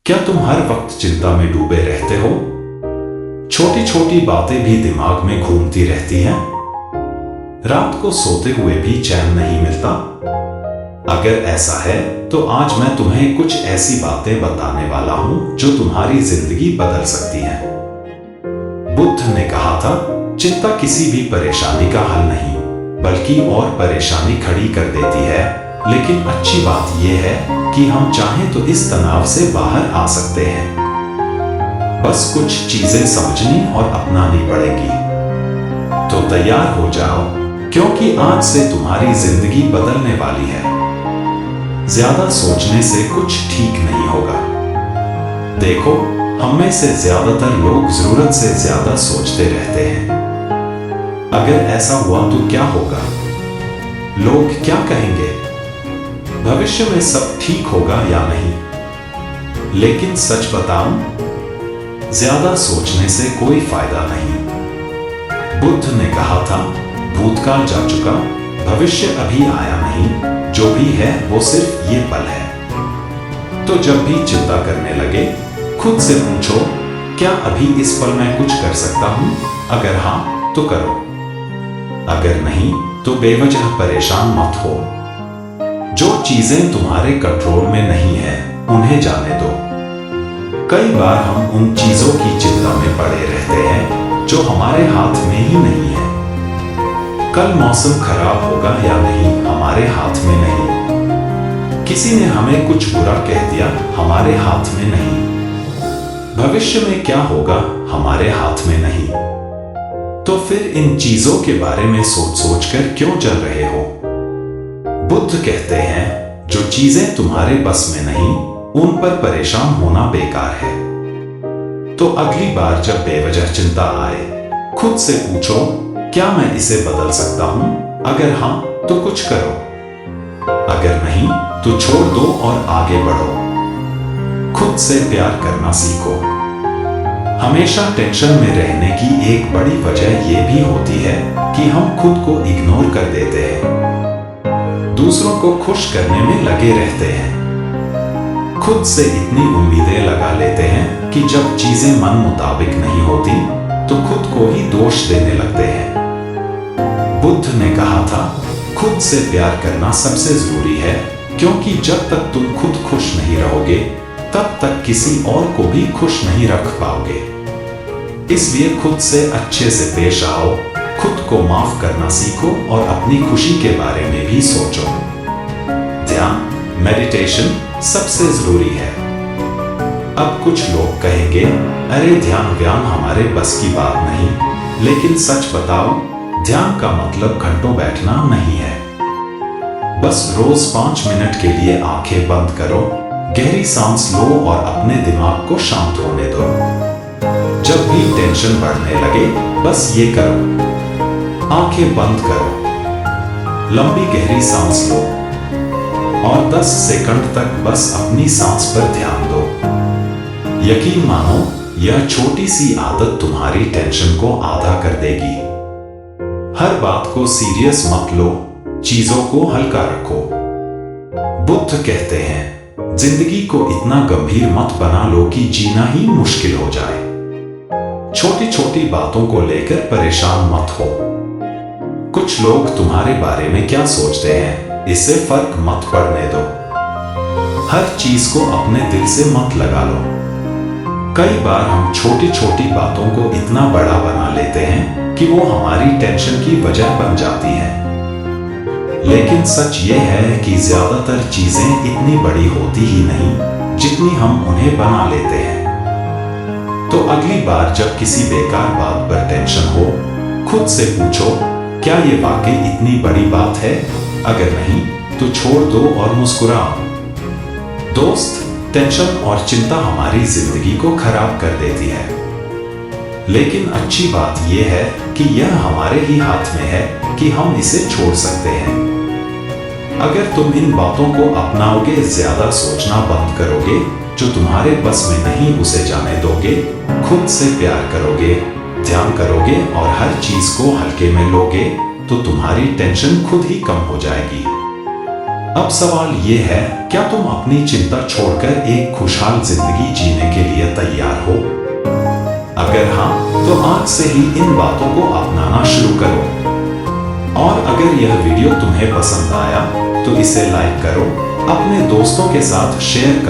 क्या तुम हर वक्त चिंता में डूबे रहते हो? छोटी छोटी बातें भी दिमाग में घूमती रहती हैं। रात को सोते हुए भी चैन नहीं मिलता। अगर ऐसा है तो आज मैं तुम्हें कुछ ऐसी बातें बताने वाला हूं जो तुम्हारी जिंदगी बदल सकती हैं। बुद्ध ने कहा था, चिंता किसी भी परेशानी का हल नहीं बल्कि और परेशानी खड़ी कर देती है। लेकिन अच्छी बात यह है कि हम चाहें तो इस तनाव से बाहर आ सकते हैं। बस कुछ चीजें समझनी और अपनानी पड़ेगी। तो तैयार हो जाओ, क्योंकि आज से तुम्हारी जिंदगी बदलने वाली है। ज्यादा सोचने से कुछ ठीक नहीं होगा। देखो, हम में से ज्यादातर लोग जरूरत से ज्यादा सोचते रहते हैं। अगर ऐसा हुआ तो क्या होगा? लोग क्या कहेंगे? भविष्य में सब ठीक होगा या नहीं? लेकिन सच बताऊं, ज्यादा सोचने से कोई फायदा नहीं। बुद्ध ने कहा था, भूतकाल जा चुका, भविष्य अभी आया नहीं, जो भी है वो सिर्फ ये पल है। तो जब भी चिंता करने लगे, खुद से पूछो, क्या अभी इस पल में कुछ कर सकता हूं? अगर हां तो करो, अगर नहीं तो बेवजह परेशान मत हो। जो चीजें तुम्हारे कंट्रोल में नहीं है उन्हें जाने दो। कई बार हम उन चीजों की चिंता में पड़े रहते हैं जो हमारे हाथ में ही नहीं है। कल मौसम खराब होगा या नहीं हमारे हाथ में नहीं। किसी ने हमें कुछ बुरा कह दिया, हमारे हाथ में नहीं। भविष्य में क्या होगा हमारे हाथ में नहीं। तो फिर इन चीजों के बारे में सोच सोच कर क्यों चल रहे हो? बुद्ध कहते हैं, जो चीजें तुम्हारे बस में नहीं उन पर परेशान होना बेकार है। तो अगली बार जब बेवजह चिंता आए, खुद से पूछो, क्या मैं इसे बदल सकता हूं? अगर हां तो कुछ करो, अगर नहीं तो छोड़ दो और आगे बढ़ो। खुद से प्यार करना सीखो। हमेशा टेंशन में रहने की एक बड़ी वजह यह भी होती है कि हम खुद को इग्नोर कर देते हैं, दूसरों को खुश करने में लगे रहते हैं। खुद से इतनी उम्मीदें लगा लेते हैं कि जब चीजें मन मुताबिक नहीं होती तो खुद को ही दोष देने लगते हैं। बुद्ध ने कहा था, खुद से प्यार करना सबसे जरूरी है, क्योंकि जब तक तुम खुद खुश नहीं रहोगे तब तक किसी और को भी खुश नहीं रख पाओगे। इसलिए खुद से अच्छे से पेश आओ, खुद को माफ करना सीखो और अपनी खुशी के बारे में भी सोचो। ध्यान, मेडिटेशन सबसे जरूरी है। अब कुछ लोग कहेंगे, अरे ध्यान व्यायाम हमारे बस की बात नहीं। लेकिन सच बताओ, ध्यान का मतलब घंटों बैठना नहीं है। बस रोज 5 मिनट के लिए आंखें बंद करो, गहरी सांस लो और अपने दिमाग को शांत होने दो। जब भी टेंशन बढ़ने लगे, बस ये करो, आंखें बंद करो, लंबी गहरी सांस लो और 10 सेकंड तक बस अपनी सांस पर ध्यान दो। यकीन मानो, यह छोटी सी आदत तुम्हारी टेंशन को आधा कर देगी। हर बात को सीरियस मत लो, चीजों को हल्का रखो। बुद्ध कहते हैं, जिंदगी को इतना गंभीर मत बना लो कि जीना ही मुश्किल हो जाए। छोटी छोटी बातों को लेकर परेशान मत हो। कुछ लोग तुम्हारे बारे में क्या सोचते हैं, इससे फर्क मत पड़ने दो। हर चीज को अपने दिल से मत लगा लो। कई बार हम छोटी छोटी बातों को इतना बड़ा बना लेते हैं कि वो हमारी टेंशन की वजह बन जाती हैं। लेकिन सच ये है कि ज्यादातर चीजें इतनी बड़ी होती ही नहीं जितनी हम उन्हें बना लेते हैं। तो अगली बार जब किसी बेकार बात पर टेंशन हो, खुद से पूछो, क्या ये वाकई इतनी बड़ी बात है? अगर नहीं तो छोड़ दो और मुस्कुराओ। दोस्त, टेंशन और चिंता हमारी जिंदगी को खराब कर देती है। लेकिन अच्छी बात यह है कि यह हमारे ही हाथ में है कि हम इसे छोड़ सकते हैं। अगर तुम इन बातों को अपनाओगे, ज्यादा सोचना बंद करोगे, जो तुम्हारे बस में नहीं उसे जाने दोगे, खुद से प्यार करोगे, ध्यान करोगे और हर चीज को हल्के में लोगे, तो तुम्हारी टेंशन खुद ही कम हो जाएगी। अब सवाल ये है, क्या तुम अपनी चिंता छोड़कर एक खुशहाल जिंदगी जीने के लिए तैयार हो? अगर हाँ, तो आज से ही इन बातों को अपनाना शुरू करो। और अगर यह वीडियो तुम्हें पसंद आया तो इसे लाइक करो, अपने दोस्तों के साथ शेयर करो।